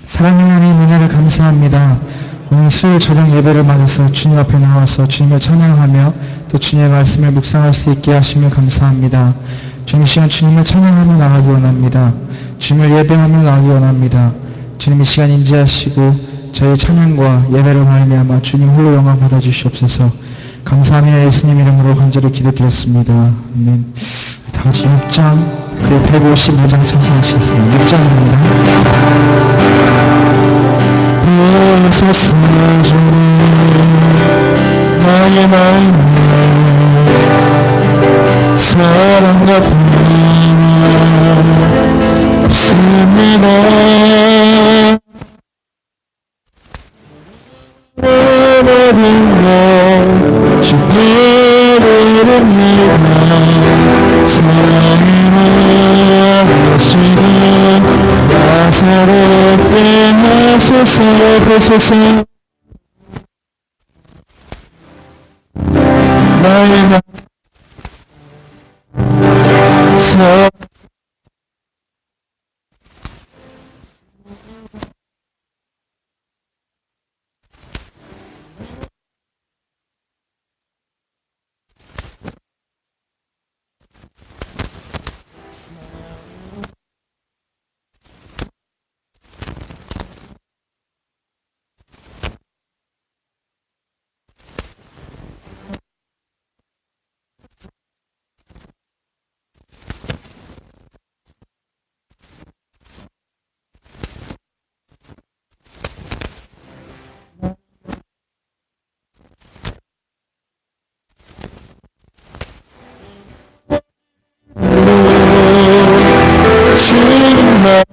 사랑하는 하나님 은혜를 감사합니다. 오늘 수요일 저녁 예배를 맞아서 주님 앞에 나와서 주님을 찬양하며 또 주님의 말씀을 묵상할 수 있게 하시며 감사합니다. 주님 시간 주님을 찬양하며 나가기 원합니다. 주님을 예배하며 나가기 원합니다. 주님 이 시간 임재하시고 저희 찬양과 예배로 말미암아 주님 홀로 영광 받아주시옵소서. 감사하며 예수님 이름으로 간절히 기도드렸습니다. 아멘. 다같이 6장 그리고 155장 찬송하시겠습니다. 6장입니다. 보소서 주님 나의 마음에 사랑 같은 힘이 없습니다. 내버린 주 부르릅니다. 사랑하시는 나사렛 하소서. 보소서 나의 마음 주님만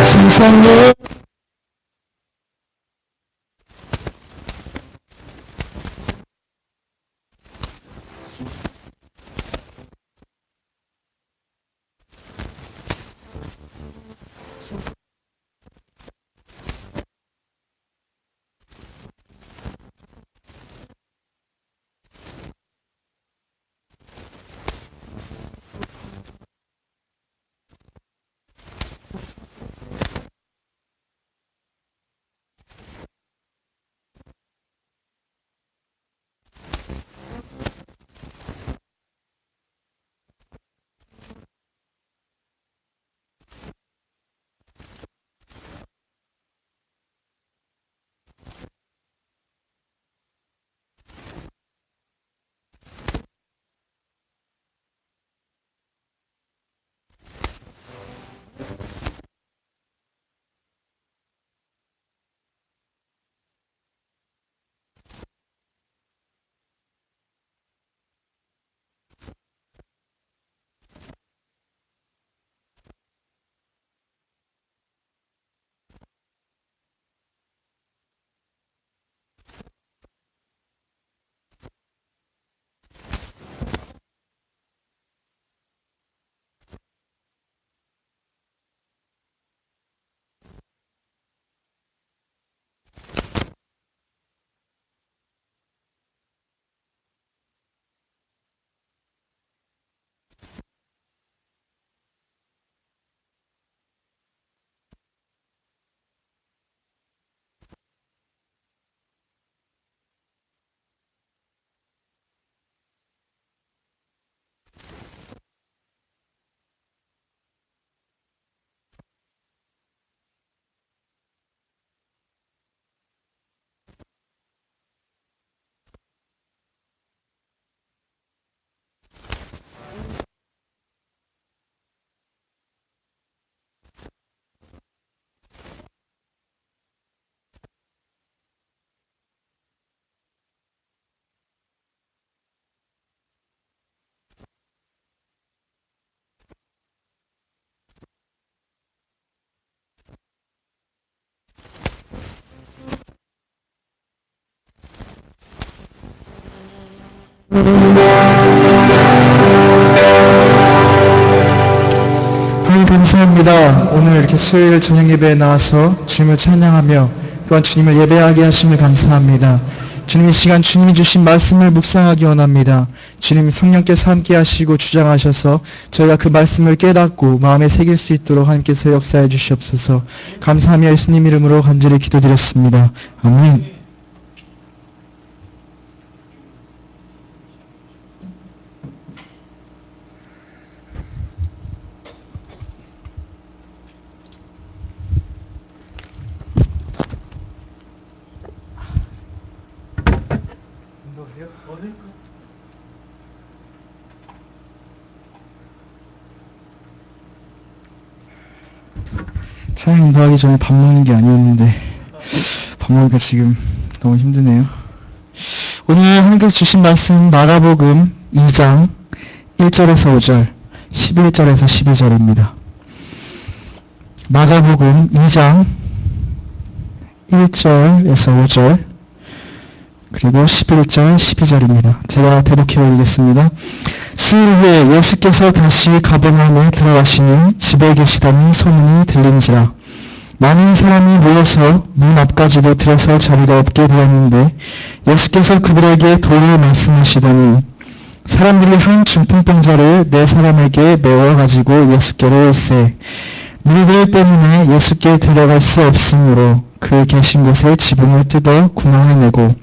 세상에 하나님 감사합니다. 오늘 이렇게 수요일 저녁 예배에 나와서 주님을 찬양하며 또한 주님을 예배하게 하심을 감사합니다. 주님 이 시간 주님이 주신 말씀을 묵상하기 원합니다. 주님 성령께서 함께 하시고 주장하셔서 저희가 그 말씀을 깨닫고 마음에 새길 수 있도록 하나님께서 역사해 주시옵소서. 감사하며 예수님 이름으로 간절히 기도드렸습니다. 아멘. 찬양 인도하기 전에 밥 먹는 게 아니었는데 밥 먹으니까 지금 너무 힘드네요. 오늘 하나님께서 주신 말씀 마가복음 2장 1절에서 5절 11절에서 12절입니다. 마가복음 2장 1절에서 5절 그리고 11절 12절입니다. 제가 대독해 올리겠습니다. 수일 후에 예수께서 다시 가버나움에 들어가시니 집에 계시다는 소문이 들린지라. 많은 사람이 모여서 문 앞까지도 들어설 자리가 없게 되었는데 예수께서 그들에게 도리어 말씀하시더니 사람들이 한 중풍병자를 네 사람에게 메워 가지고 예수께로 올세. 무리들 때문에 예수께 들어갈 수 없으므로 그 계신 곳에 지붕을 뜯어 구멍을 내고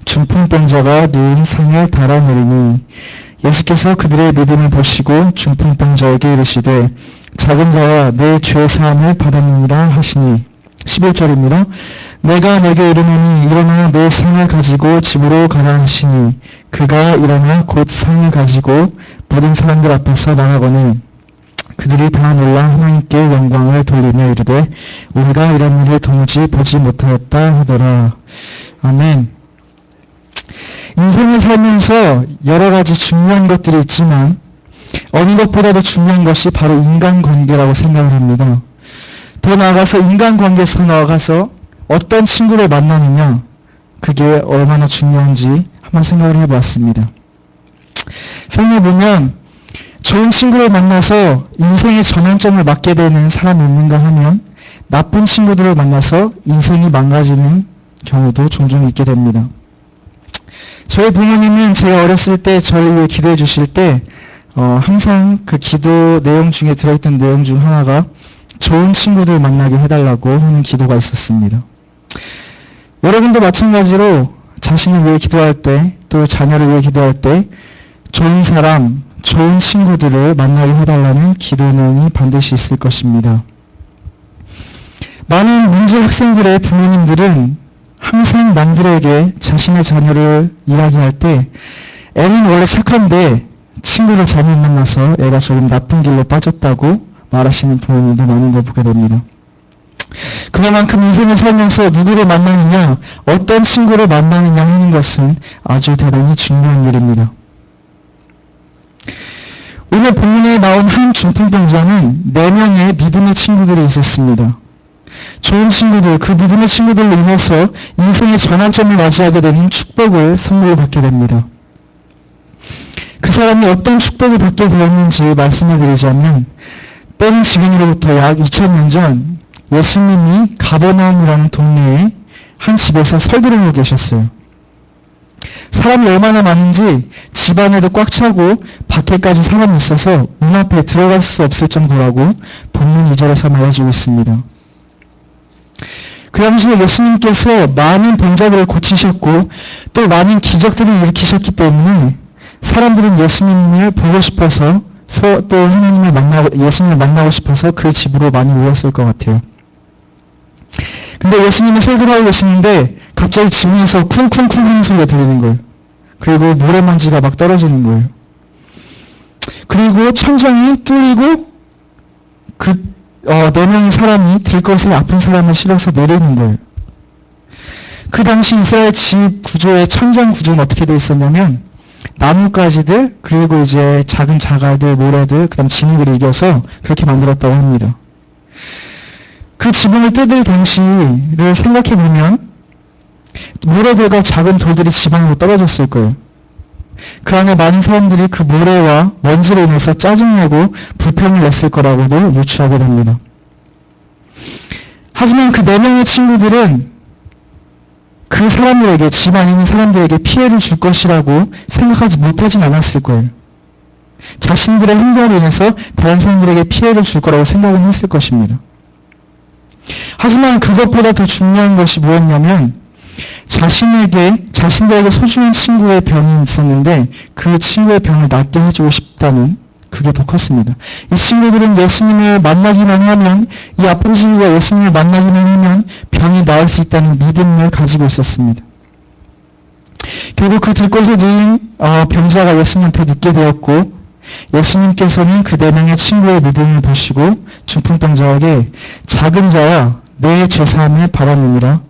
중풍병자가 누운 상을 달아내리니 예수께서 그들의 믿음을 보시고 중풍병자에게 이르시되 작은 자야 내 죄 사함을 받았느니라 하시니 11절입니다. 내가 내게 이르노니 일어나 내 상을 가지고 집으로 가라 하시니 그가 일어나 곧 상을 가지고 모든 사람들 앞에서 나가거늘 그들이 다 놀라 하나님께 영광을 돌리며 이르되 우리가 이런 일을 도무지 보지 못하였다 하더라. 아멘. 인생을 살면서 여러 가지 중요한 것들이 있지만 어느 것보다도 중요한 것이 바로 인간관계라고 생각을 합니다. 더 나아가서 인간관계에서 나아가서 어떤 친구를 만나느냐 그게 얼마나 중요한지 한번 생각을 해보았습니다. 생각해보면 좋은 친구를 만나서 인생의 전환점을 맞게 되는 사람이 있는가 하면 나쁜 친구들을 만나서 인생이 망가지는 경우도 종종 있게 됩니다. 저희 부모님은 제가 어렸을 때 저를 위해 기도해 주실 때 항상 그 기도 내용 중에 들어있던 내용 중 하나가 좋은 친구들 만나게 해달라고 하는 기도가 있었습니다. 여러분도 마찬가지로 자신을 위해 기도할 때 또 자녀를 위해 기도할 때 좋은 사람, 좋은 친구들을 만나게 해달라는 기도 내용이 반드시 있을 것입니다. 많은 문제 학생들의 부모님들은 항상 남들에게 자신의 자녀를 이야기할 때 애는 원래 착한데 친구를 잘못 만나서 애가 조금 나쁜 길로 빠졌다고 말하시는 부모님도 많은 걸 보게 됩니다. 그만큼 인생을 살면서 누구를 만나느냐, 어떤 친구를 만나느냐 하는 것은 아주 대단히 중요한 일입니다. 오늘 본문에 나온 한 중풍병자는 4명의 믿음의 친구들이 있었습니다. 좋은 친구들, 그 믿음의 친구들로 인해서 인생의 전환점을 맞이하게 되는 축복을 선물을 받게 됩니다. 그 사람이 어떤 축복을 받게 되었는지 말씀해 드리자면 때는 지금으로부터 약 2000년 전 예수님이 가버나움이라는 동네에 한 집에서 설교를 하고 계셨어요. 사람이 얼마나 많은지 집 안에도 꽉 차고 밖에까지 사람이 있어서 문 앞에 들어갈 수 없을 정도라고 본문 2절에서 말해주고 있습니다. 그 당시에 예수님께서 많은 병자들을 고치셨고 또 많은 기적들을 일으키셨기 때문에 사람들은 예수님을 보고 싶어서 또 예수님을 만나고 싶어서 그 집으로 많이 모였을 것 같아요. 근데 예수님이 설교를 하고 계시는데 갑자기 지붕에서 쿵쿵쿵 하는 소리가 들리는 거예요. 그리고 모래먼지가 막 떨어지는 거예요. 그리고 천장이 뚫리고 그 4명의 사람이 들것에 아픈 사람을 실어서 내리는 거예요. 그 당시 이스라엘 집 구조의 천장 구조는 어떻게 되어 있었냐면 나뭇가지들 그리고 이제 작은 자갈들, 모래들, 그 다음 진흙을 이겨서 그렇게 만들었다고 합니다. 그 지붕을 뜯을 당시를 생각해보면 모래들과 작은 돌들이 지방으로 떨어졌을 거예요. 그 안에 많은 사람들이 그 모래와 먼지로 인해서 짜증내고 불평을 냈을 거라고도 유추하게 됩니다. 하지만 그 4명의 친구들은 그 사람들에게, 집 안에 있는 사람들에게 피해를 줄 것이라고 생각하지 못하진 않았을 거예요. 자신들의 행동으로 인해서 다른 사람들에게 피해를 줄 거라고 생각은 했을 것입니다. 하지만 그것보다 더 중요한 것이 뭐였냐면 자신들에게 소중한 친구의 병이 있었는데 그 친구의 병을 낫게 해주고 싶다는 그게 더 컸습니다. 이 친구들은 예수님을 만나기만 하면, 이 아픈 친구가 예수님을 만나기만 하면 병이 나을 수 있다는 믿음을 가지고 있었습니다. 결국 그 들곳에 누인 병자가 예수님 앞에 눕게 되었고, 예수님께서는 그 4명의 친구의 믿음을 보시고 중풍병자에게 작은 자야 내 죄사함을 받았느니라,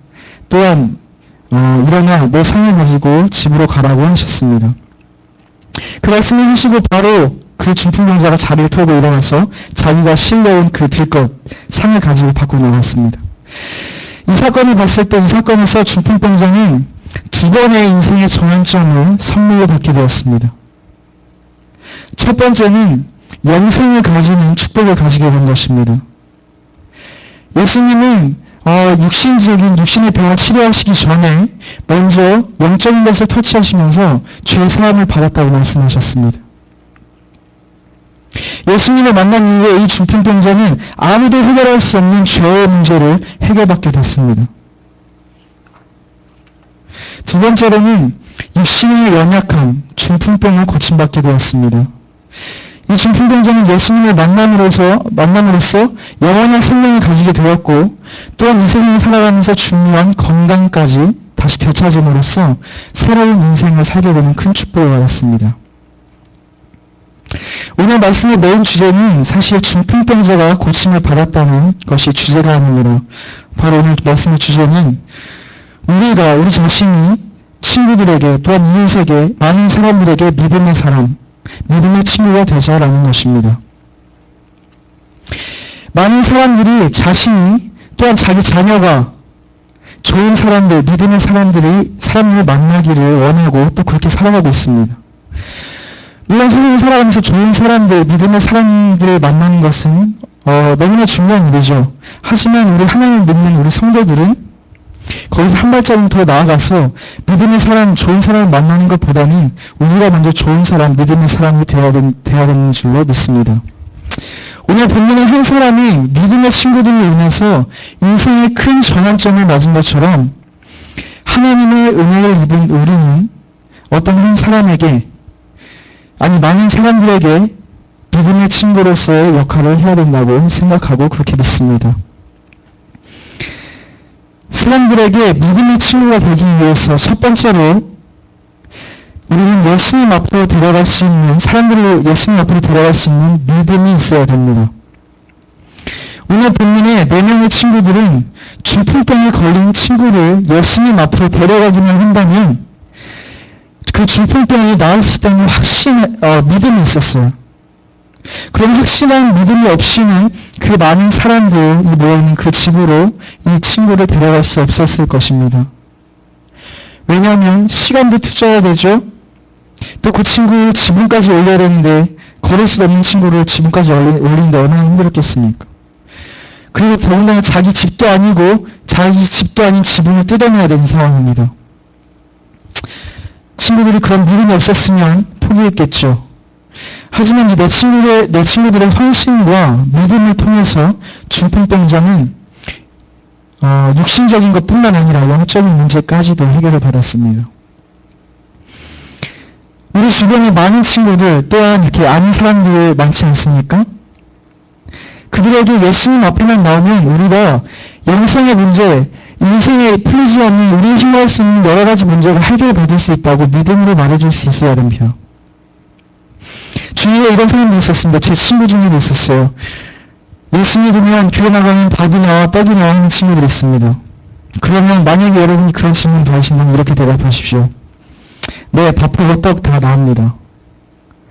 또한 일어나 내 상을 가지고 집으로 가라고 하셨습니다. 그 말씀을 하시고 바로 그 중풍병자가 자리를 털고 일어나서 자기가 실려온 그 들것 상을 가지고 밖으로 나갔습니다. 이 사건을 봤을 때 이 사건에서 중풍병자는 2번의 인생의 전환점을 선물로 받게 되었습니다. 첫 번째는 영생을 가지는 축복을 가지게 된 것입니다. 예수님은 육신의 병을 치료하시기 전에 먼저 영적인 것을 터치하시면서 죄 사함을 받았다고 말씀하셨습니다. 예수님을 만난 이후에 이 중풍병자는 아무도 해결할 수 없는 죄의 문제를 해결받게 됐습니다. 두 번째로는 육신의 연약함, 중풍병을 고침받게 되었습니다. 이 중풍병자는 예수님을 만남으로써 영원한 생명을 가지게 되었고, 또한 이 세상을 살아가면서 중요한 건강까지 다시 되찾음으로써 새로운 인생을 살게 되는 큰 축복을 받았습니다. 오늘 말씀의 메인 주제는 사실 중풍병자가 고침을 받았다는 것이 주제가 아닙니다. 바로 오늘 말씀의 주제는 우리 자신이 친구들에게, 또한 이웃에게, 많은 사람들에게 믿음의 사람, 믿음의 친구가 되자라는 것입니다. 많은 사람들이 자신이, 또한 자기 자녀가 좋은 사람들, 믿음의 사람들을 만나기를 원하고 또 그렇게 살아가고 있습니다. 물론 세상을 살아가면서 좋은 사람들, 믿음의 사람들을 만나는 것은 너무나 중요한 일이죠. 하지만 우리 하나님을 믿는 우리 성도들은 거기서 한 발자국 더 나아가서 믿음의 사람, 좋은 사람을 만나는 것보다는 우리가 먼저 좋은 사람, 믿음의 사람이 되어야 되는 줄로 믿습니다. 오늘 본문의 한 사람이 믿음의 친구들로 인해서 인생의 큰 전환점을 맞은 것처럼 하나님의 은혜를 입은 우리는 어떤 한 사람에게, 많은 사람들에게 믿음의 친구로서의 역할을 해야 된다고 생각하고 그렇게 믿습니다. 사람들에게 믿음의 친구가 되기 위해서 첫 번째로 우리는 예수님 앞으로 데려갈 수 있는, 사람들을 예수님 앞으로 데려갈 수 있는 믿음이 있어야 됩니다. 오늘 본문의 4명의 친구들은 중풍병에 걸린 친구를 예수님 앞으로 데려가기만 한다면 그 중풍병이 나을 수 있다는 믿음이 있었어요. 그런 확신한 믿음이 없이는 그 많은 사람들이 모여있는 그 집으로 이 친구를 데려갈 수 없었을 것입니다. 왜냐하면 시간도 투자해야 되죠. 또 그 친구 지붕까지 올려야 되는데 걸을 수 없는 친구를 지붕까지 올리는데 얼마나 힘들었겠습니까? 그리고 더군다나 자기 집도 아닌 지붕을 뜯어내야 되는 상황입니다. 친구들이 그런 믿음이 없었으면 포기했겠죠. 하지만 내 친구들의 헌신과 믿음을 통해서 중풍병자는 육신적인 것뿐만 아니라 영적인 문제까지도 해결을 받았습니다. 우리 주변에 많은 친구들, 또한 이렇게 아는 사람들 많지 않습니까? 그들에게 예수님 앞에만 나오면 우리가 영생의 문제, 인생에 풀리지 않는 우리의 힘을 할 수 있는 여러 가지 문제가 해결받을 수 있다고 믿음으로 말해줄 수 있어야 됩니다. 주위에 이런 사람도 있었습니다. 제 친구 중에도 있었어요. 예수 믿으면 교회 나가면 밥이 나와 떡이 나와 하는 친구들이 있습니다. 그러면 만약에 여러분이 그런 질문 받으신다면 이렇게 대답하십시오. 네, 밥하고 떡 다 나옵니다.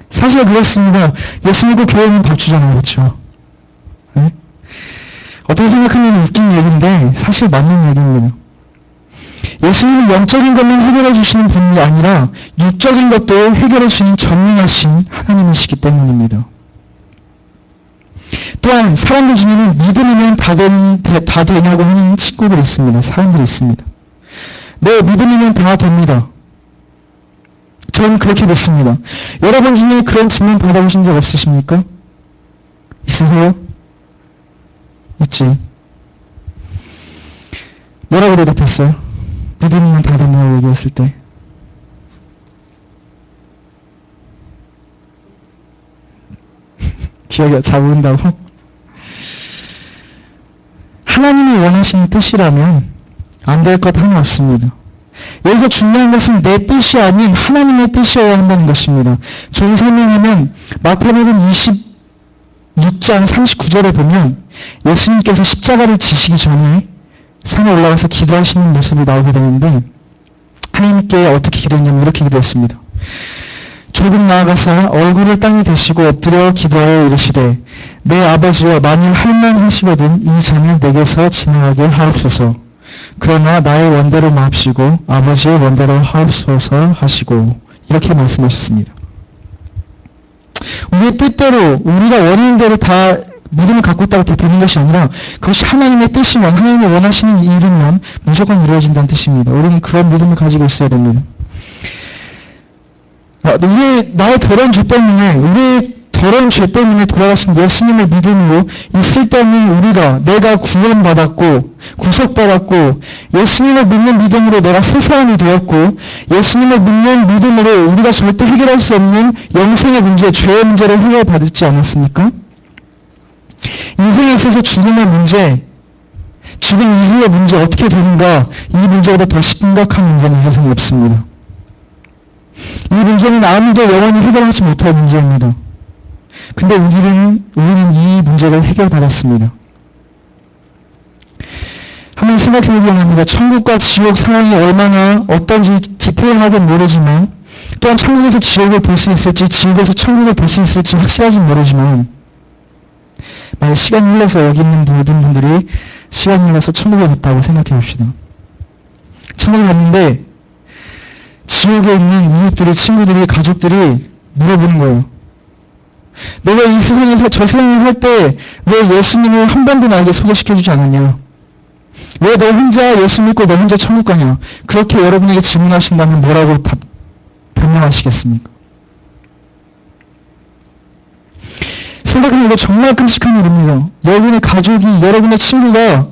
사실 그렇습니다. 예수 믿고 교회는 밥 주잖아요. 그렇죠? 네? 어떻게 생각하면 웃긴 얘기인데 사실 맞는 얘기입니다. 예수님은 영적인 것만 해결해 주시는 분이 아니라 육적인 것도 해결해 주시는 전능하신 하나님이시기 때문입니다. 또한 사람들 중에는 믿음이면 다 되냐고 하는 친구들이 있습니다. 사람들이 있습니다. 네, 믿음이면 다 됩니다. 저는 그렇게 믿습니다. 여러분 중에 그런 질문 받아보신 적 없으십니까? 있으세요? 있지. 뭐라고 대답했어요? 믿음이면 다 된다고 얘기했을 때. 기억이 잘 모른다고? 하나님이 원하시는 뜻이라면 안 될 것 하나 없습니다. 여기서 중요한 것은 내 뜻이 아닌 하나님의 뜻이어야 한다는 것입니다. 좀 설명하면 마태복음 26장 39절에 보면 예수님께서 십자가를 지시기 전에 산에 올라가서 기도하시는 모습이 나오게 되는데 하나님께 어떻게 기도했냐면 이렇게 기도했습니다. 조금 나아가서 얼굴을 땅에 대시고 엎드려 기도하여 이르시되 내 아버지여 만일 할만하시거든 이 잔을 내게서 지나가게 하옵소서. 그러나 나의 원대로 마옵시고 아버지의 원대로 하옵소서 하시고 이렇게 말씀하셨습니다. 우리의 뜻대로 우리가 원하는 대로 다 믿음을 갖고 있다고 되는 것이 아니라 그것이 하나님의 뜻이면 하나님이 원하시는 일이면 무조건 이루어진다는 뜻입니다. 우리는 그런 믿음을 가지고 있어야 됩니다. 나의 더러운 죄 때문에 우리의 더러운 죄 때문에 돌아가신 예수님을 믿음으로 있을 때는 내가 구원받았고 구속받았고 예수님을 믿는 믿음으로 내가 새 사람이 되었고 예수님을 믿는 믿음으로 우리가 절대 해결할 수 없는 영생의 문제, 죄의 문제를 해결받지 않았습니까? 인생에 있어서 죽음의 문제, 죽음 이후의 문제 어떻게 되는가 이 문제보다 더 심각한 문제는 이 세상에 없습니다. 이 문제는 아무도 영원히 해결하지 못할 문제입니다. 근데 우리는 이 문제를 해결받았습니다. 한번 생각해보기 원합니다. 천국과 지옥 상황이 얼마나 어떤지 디테일하게 모르지만 또한 천국에서 지옥을 볼 수 있을지 지옥에서 천국을 볼 수 있을지 확실하진 모르지만 만약 시간이 흘러서 여기 있는 모든 분들이 시간이 흘러서 천국에 갔다고 생각해 봅시다. 천국에 갔는데 지옥에 있는 이웃들이, 친구들이, 가족들이 물어보는 거예요. 너가 이 세상에서 저 세상에 살 때 왜 예수님을 한 번도 나에게 소개시켜주지 않았냐? 왜 너 혼자 예수 믿고 너 혼자 천국 가냐? 그렇게 여러분에게 질문하신다면 뭐라고 변명하시겠습니까? 생각해보면 이거 정말 끔찍한 일입니다. 여러분의 가족이, 여러분의 친구가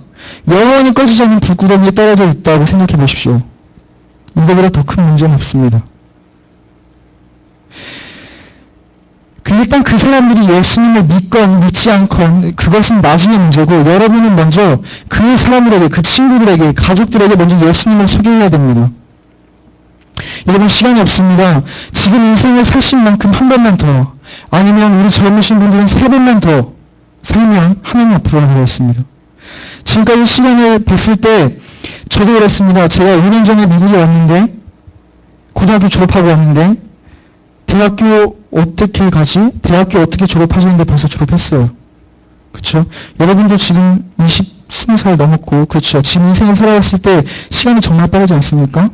영원히 꺼지지 않는 불구덩이에 떨어져 있다고 생각해 보십시오. 이거보다 더 큰 문제는 없습니다. 일단 그 사람들이 예수님을 믿건 믿지 않건 그것은 나중의 문제고 여러분은 먼저 그 사람들에게, 그 친구들에게, 가족들에게 먼저 예수님을 소개해야 됩니다. 여러분 시간이 없습니다. 지금 인생을 사신 만큼 한 번만 더 아니면 우리 젊으신 분들은 3번만 더 살면 하나님 앞으로 가게 됐습니다. 지금까지 시간을 봤을 때 저도 그렇습니다. 제가 5년 전에 미국에 왔는데 고등학교 졸업하고 왔는데 대학교 어떻게 가지? 대학교 어떻게 졸업하시는데 벌써 졸업했어요. 그쵸? 여러분도 지금 20살 넘었고 그쵸? 지금 인생을 살아왔을 때 시간이 정말 빠르지 않습니까?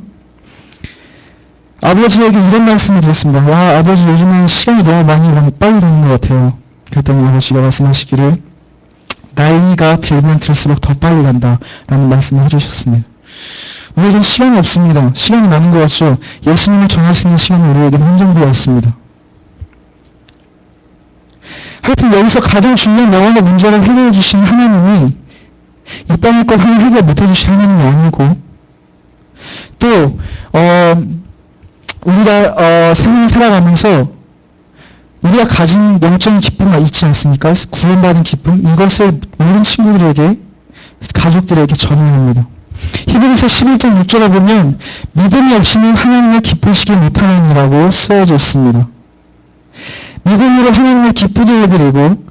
아버지에게 이런 말씀을 드렸습니다. 야, 아버지 요즘엔 시간이 너무 빨리 가는 것 같아요. 그랬더니 아버지가 말씀하시기를 나이가 들면 들수록 더 빨리 간다 라는 말씀을 해주셨습니다. 우리에겐 시간이 없습니다. 시간이 많은 것 같죠? 예수님을 전할 수 있는 시간이 우리에게는 한정되어 있습니다. 하여튼 여기서 가장 중요한 영혼의 문제를 해결해 주신 하나님이 이 땅의 것 하나 해결 못해 주신 하나님이 아니고 또 우리가 세상을 살아가면서 우리가 가진 영적인 기쁨이 있지 않습니까? 구원받은 기쁨, 이것을 모든 친구들에게, 가족들에게 전해야 합니다. 히브리서 11장 6절에 보면 믿음이 없이는 하나님을 기쁘시게 못하느니라고 쓰여져 있습니다. 믿음으로 하나님을 기쁘게 해드리고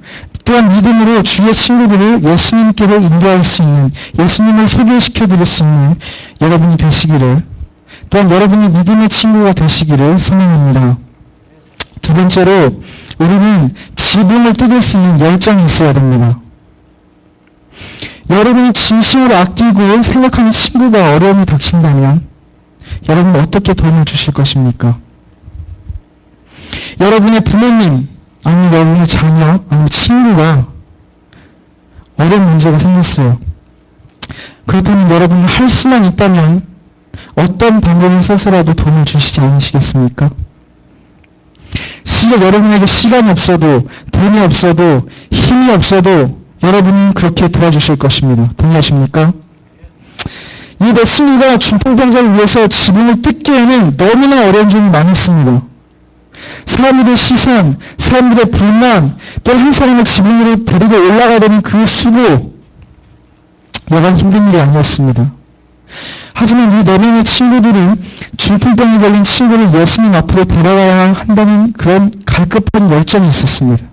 또한 믿음으로 주의 친구들을 예수님께로 인도할 수 있는, 예수님을 소개시켜드릴 수 있는 여러분이 되시기를, 또한 여러분이 믿음의 친구가 되시기를 소망합니다. 두 번째로 우리는 지붕을 뜯을 수 있는 열정이 있어야 됩니다. 여러분이 진심으로 아끼고 생각하는 친구가 어려움이 닥친다면 여러분은 어떻게 도움을 주실 것입니까? 여러분의 부모님, 아니면 여러분의 자녀, 아니면 친구가 어려운 문제가 생겼어요. 그렇다면 여러분이 할 수만 있다면 어떤 방법을 써서라도 도움을 주시지 않으시겠습니까? 실제 여러분에게 시간이 없어도, 돈이 없어도, 힘이 없어도 여러분은 그렇게 도와주실 것입니다. 동의하십니까? 이 웨슬리가 중풍병자를 위해서 지붕을 뜯기에는 너무나 어려운 점이 많았습니다. 사람들의 시선, 사람들의 불만, 또 한 사람을 지붕 위로 데리고 올라가야 되는 그 수고, 여간 힘든 일이 아니었습니다. 하지만 이 4명의 친구들이 중풍병에 걸린 친구를 예수님 앞으로 데려가야 한다는 그런 갈급한 열정이 있었습니다.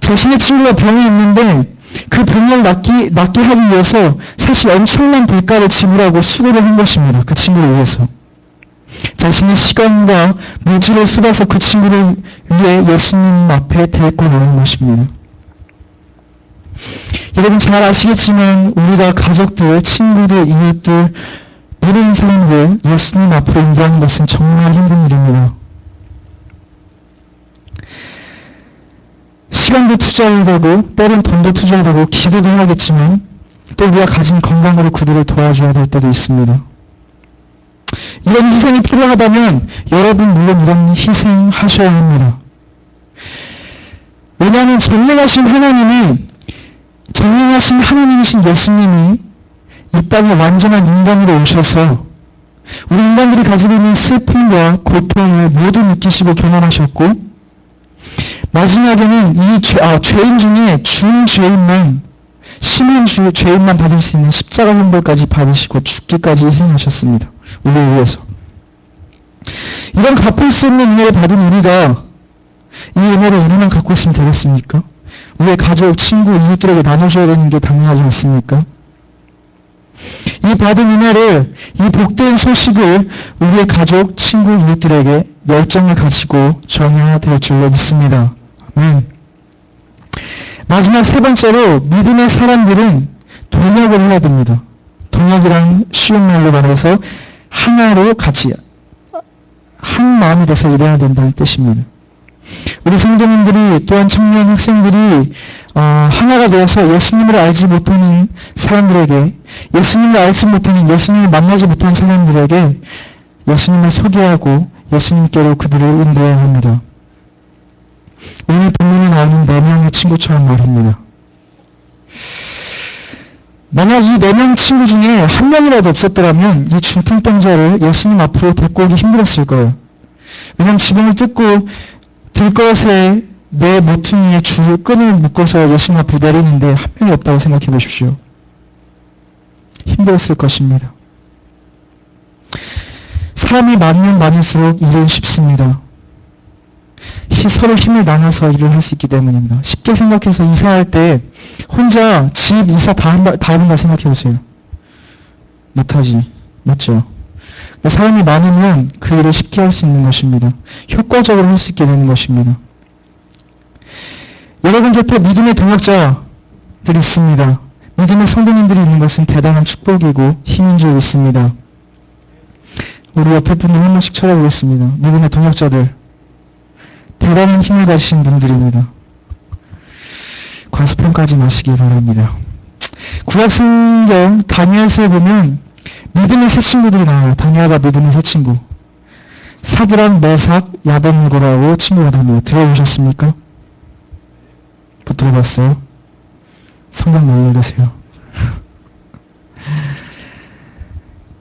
자신의 친구가 병이 있는데 그 병을 낫게 하기 위해서 사실 엄청난 대가를 지불하고 수고를 한 것입니다. 그 친구를 위해서. 자신의 시간과 물질을 쏟아서 그 친구를 위해 예수님 앞에 데리고 나온 것입니다. 여러분 잘 아시겠지만 우리가 가족들, 친구들, 이웃들, 모르는 사람들 예수님 앞으로 인도하는 것은 정말 힘든 일입니다. 시간도 투자해야 되고 때론 돈도 투자해야 되고 기도도 해야겠지만 또 우리가 가진 건강으로 그들을 도와줘야 될 때도 있습니다. 이런 희생이 필요하다면 여러분 물론 이런 희생하셔야 합니다. 왜냐하면 전능하신 하나님이신 예수님이 이 땅에 완전한 인간으로 오셔서 우리 인간들이 가지고 있는 슬픔과 고통을 모두 느끼시고 경험하셨고 마지막에는 이 죄인 중에 중죄인만 심한 죄인만 받을 수 있는 십자가 형벌까지 받으시고 죽기까지 희생하셨습니다. 우리를 위해서. 이런 갚을 수 없는 은혜를 받은 우리가 이 은혜를 우리만 갖고 있으면 되겠습니까? 우리의 가족, 친구, 이웃들에게 나눠줘야 되는 게 당연하지 않습니까? 이 받은 은혜를, 이 복된 소식을 우리의 가족, 친구, 이웃들에게 열정을 가지고 전해야 될 줄로 믿습니다. 아멘. 마지막 세 번째로 믿음의 사람들은 동역을 해야 됩니다. 동역이란 쉬운 말로 말해서 하나로 같이 한 마음이 돼서 일해야 된다는 뜻입니다. 우리 성도님들이 또한 청년 학생들이 하나가 되어서 예수님을 알지 못하는 사람들에게 예수님을 알지 못하는 예수님을 만나지 못하는 사람들에게 예수님을 소개하고 예수님께로 그들을 인도해야 합니다. 오늘 본문에 나오는 4명의 친구처럼 말합니다. 만약 이 4명 친구 중에 한 명이라도 없었더라면 이 중풍병자를 예수님 앞으로 데리고 오기 힘들었을 거예요. 왜냐하면 지붕을 뜯고 들것에 내 모퉁이에 끈을 묶어서 예수님 앞으로 내리는데 한 명이 없다고 생각해 보십시오. 힘들었을 것입니다. 사람이 많으면 많을수록 일은 쉽습니다. 서로 힘을 나눠서 일을 할 수 있기 때문입니다. 쉽게 생각해서 이사할 때 혼자 집 이사 다 해본다 생각해 보세요. 못하지. 맞죠? 사람이 많으면 그 일을 쉽게 할 수 있는 것입니다. 효과적으로 할 수 있게 되는 것입니다. 여러분 곁에 믿음의 동역자들이 있습니다. 믿음의 성도님들이 있는 것은 대단한 축복이고 힘인 줄 믿습니다. 우리 옆에 분들 한 번씩 쳐다보겠습니다. 믿음의 동역자들. 대단한 힘을 가지신 분들입니다. 과소평가하지 마시기 바랍니다. 구약성경 다니엘서에 보면 믿음의 세 친구들이 나와요. 다니엘과 믿음의 세 친구. 사드락, 메삭, 야벳네고라고 친구가 됩니다. 들어보셨습니까? 못 들어봤어요? 성경 많이 읽으세요.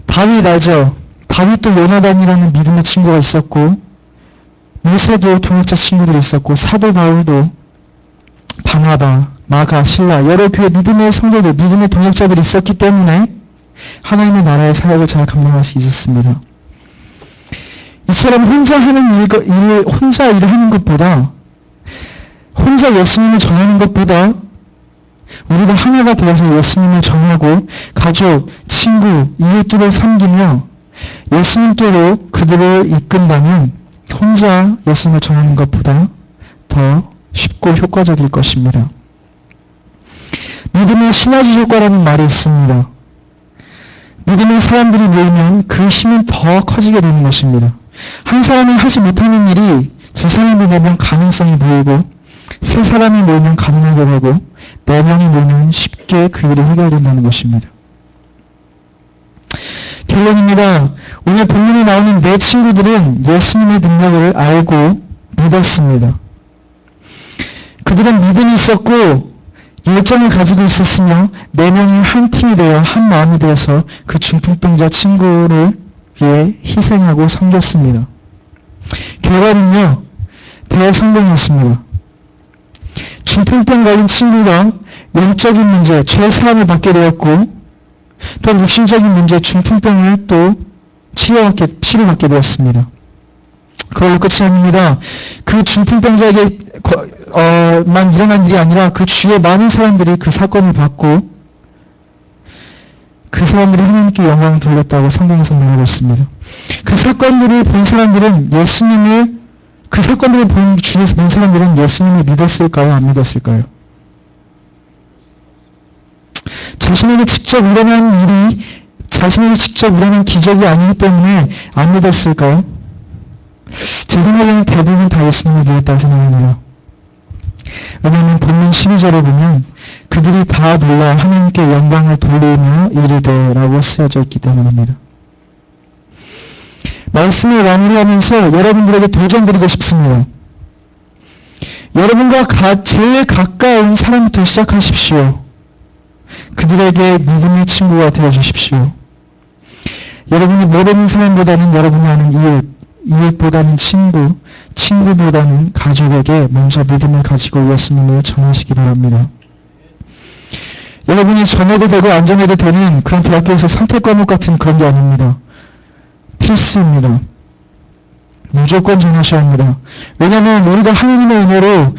다윗 알죠? 다윗도 요나단이라는 믿음의 친구가 있었고 모세도 동역자 친구들이 있었고 사도 바울도 바나바, 마가, 실라 여러 교회 믿음의 성도들, 믿음의 동역자들이 있었기 때문에 하나님의 나라의 사역을 잘 감당할 수 있었습니다. 이처럼 혼자 일을 하는 것보다 혼자 예수님을 전하는 것보다 우리가 하나가 되어서 예수님을 전하고 가족, 친구, 이웃들을 섬기며 예수님께로 그들을 이끈다면 혼자 예수님을 전하는 것보다 더 쉽고 효과적일 것입니다. 믿음의 시너지 효과라는 말이 있습니다. 믿음의 사람들이 모이면 그 힘은 더 커지게 되는 것입니다. 한 사람이 하지 못하는 일이 두 사람이 모이면 가능성이 보이고, 세 사람이 모이면 가능하게 되고, 네 명이 모이면 쉽게 그 일이 해결된다는 것입니다. 결론입니다. 오늘 본문에 나오는 네 친구들은 예수님의 능력을 알고 믿었습니다. 그들은 믿음이 있었고 열정을 가지고 있었으며 네 명이 한 팀이 되어 한 마음이 되어서 그 중풍병자 친구를 위해 희생하고 섬겼습니다. 결과는요, 대성공이었습니다. 중풍병 걸린 친구가 영적인 문제, 죄사함을 받게 되었고, 또한 육신적인 문제, 중풍병을 또 치료받게 되었습니다. 그걸로 끝이 아닙니다. 그 중풍병자에게 만 일어난 일이 아니라 그 주위의 많은 사람들이 그 사건을 받고 그 사람들이 하나님께 영광을 돌렸다고 성경에서 말하고 있습니다. 그 사건들을 본 사람들은 그 사건들을 주위에서 본 사람들은 예수님을 믿었을까요? 안 믿었을까요? 자신에게 직접 일어난 기적이 아니기 때문에 안 믿었을까요? 제 생각에는 대부분 다 예수님을 믿었다고 생각합니다. 왜냐하면 본문 12절에 보면 그들이 다 놀라 하나님께 영광을 돌리며 이르되 라고 쓰여져 있기 때문입니다. 말씀을 마무리하면서 여러분들에게 도전드리고 싶습니다. 여러분과 제일 가까운 사람부터 시작하십시오. 그들에게 믿음의 친구가 되어주십시오. 여러분이 모르는 사람보다는 여러분이 아는 이웃보다는 친구보다는 가족에게 먼저 믿음을 가지고 예수님을 전하시기 바랍니다. 여러분이 전해도 되고 안 전해도 되는 그런 대학교에서 선택 과목 같은 그런 게 아닙니다. 필수입니다. 무조건 전하셔야 합니다. 왜냐하면 우리가 하나님의 은혜로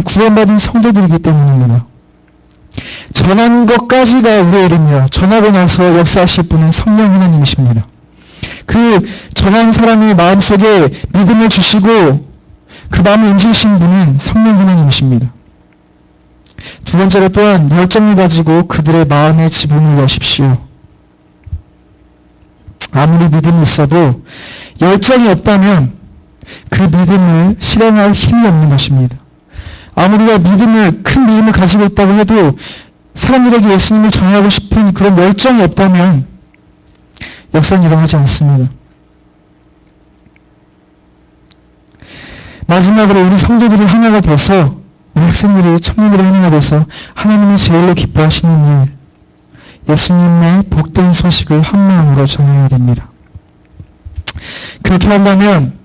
구원받은 성도들이기 때문입니다. 전하는 것까지가 우리의 일입니다. 전하고 나서 역사하실 분은 성령 하나님이십니다. 그 전한 사람의 마음속에 믿음을 주시고 그 마음을 움직이신 분은 성령 하나님이십니다. 두 번째로 또한 열정을 가지고 그들의 마음의 지붕을 여십시오. 아무리 믿음이 있어도 열정이 없다면 그 믿음을 실행할 힘이 없는 것입니다. 아무리가 큰 믿음을 가지고 있다고 해도 사람들에게 예수님을 전하고 싶은 그런 열정이 없다면 역사는 일어나지 않습니다. 마지막으로 우리 성도들이 하나가 돼서, 우리 학생들이, 청년들이 하나가 돼서 하나님이 제일로 기뻐하시는 일, 예수님의 복된 소식을 한 마음으로 전해야 됩니다. 그렇게 한다면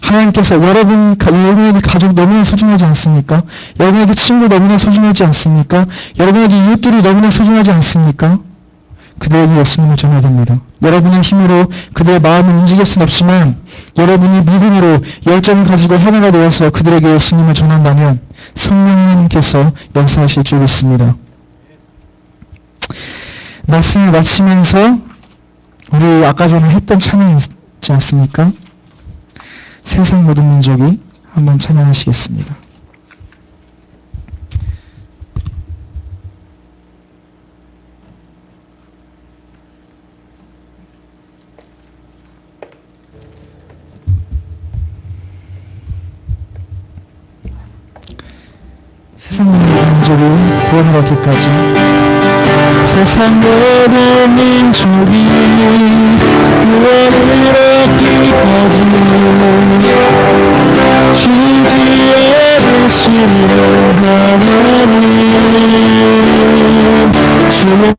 하나님께서 여러분에게 가족 너무나 소중하지 않습니까? 여러분에게 친구 너무나 소중하지 않습니까? 여러분에게 이웃들이 너무나 소중하지 않습니까? 그들에게 예수님을 전해야 됩니다. 여러분의 힘으로 그들의 마음을 움직일 수는 없지만 여러분이 믿음으로 열정을 가지고 하나가 되어서 그들에게 예수님을 전한다면 성령 하나님께서 역사하실 줄 믿습니다. 말씀을 마치면서 우리 아까 전에 했던 찬양이 있지 않습니까? 세상 모든 민족이 한번 찬양하시겠습니다. 세상 모든 민족이 구원을 얻기까지, 세상 모든 민족이 구원을 얻기까지 쉬지 않으시는 하나님, 주의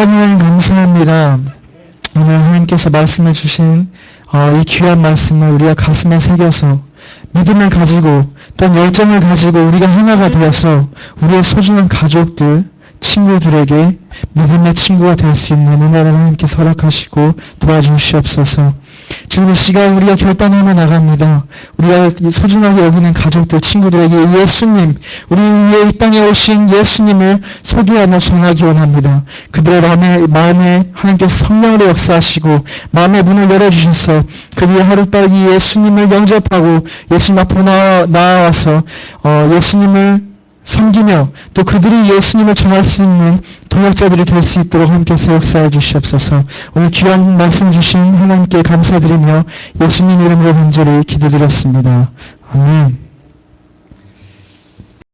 하나님 감사합니다. 오늘 하나님께서 말씀해 주신 이 귀한 말씀을 우리가 가슴에 새겨서 믿음을 가지고 또 열정을 가지고 우리가 하나가 되어서 우리의 소중한 가족들, 친구들에게 믿음의 친구가 될 수 있는 은혜를 하나님께서 허락하시고 도와주시옵소서. 지금 이 시간 우리가 결단하며 나갑니다. 우리가 소중하게 여기는 가족들, 친구들에게 예수님, 우리 위에 이 땅에 오신 예수님을 소개하며 전하기 원합니다. 그들의 마음에 하나님께서 성령으로 역사하시고 마음의 문을 열어주셔서 그들이 하루빨리 예수님을 영접하고 예수님 앞으로 나와서 예수님을 섬기며 또 그들이 예수님을 전할 수 있는 동역자들이 될 수 있도록 함께서 역사해 주시옵소서. 오늘 귀한 말씀 주신 하나님께 감사드리며 예수님 이름으로 간절히 기도드렸습니다. 아멘.